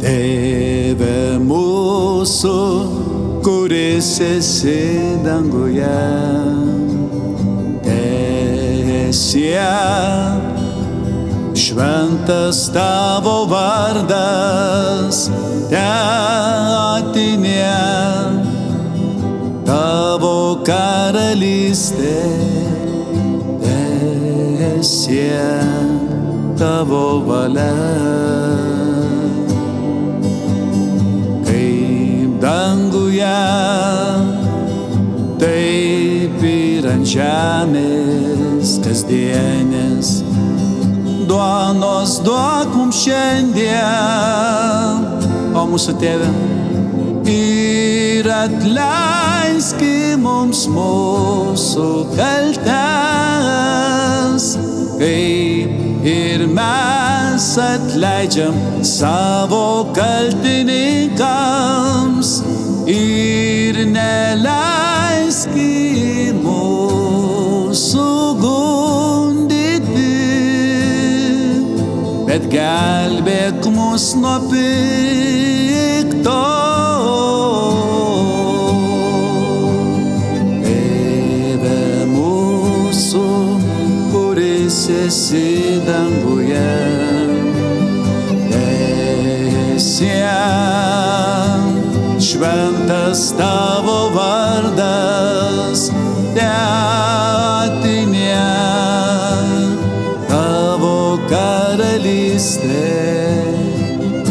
Tėve mūsų, kuris esi danguje, teesie šventas tavo vardas, teateinie tavo karalystė, teesie tavo valia. Danguje, taip ir ant žemės kasdienės duonos duok mums šiandien, o mūsų Tėve, ir atleiski mums mūsų kaltes, kaip ir mes atleidžiam savo kaltininkams, ir neleiski mūsų gundyti, bet gelbėk mus nuo pikto. Tėve mūsų, kuris esi danguje, teesie šventas tavo vardas, teateinie tavo karalystė,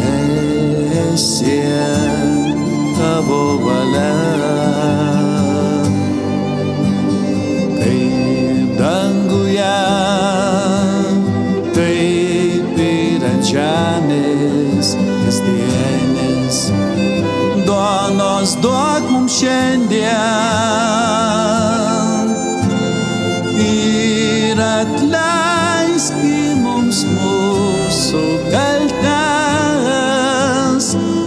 teesie tavo valia. Kaip danguje, taip ir ant žemės kasdienės duonos duok mums šiandien, ir atleiski mums mūsų kaltes,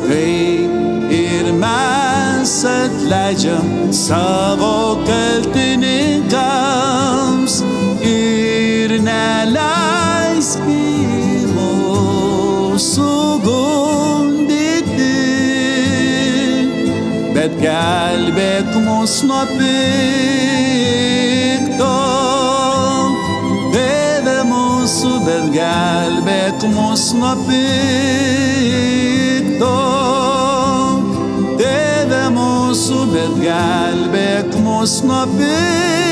kaip ir mes atleidžiam savo kaltininkams, ir neleiski mūsų gundyti, bet gelbėk mus nuo pikto. Tėve mūsų, bet gelbėk mus nuo pikto. Tėve mūsų, bet gelbėk mus nuo pikto.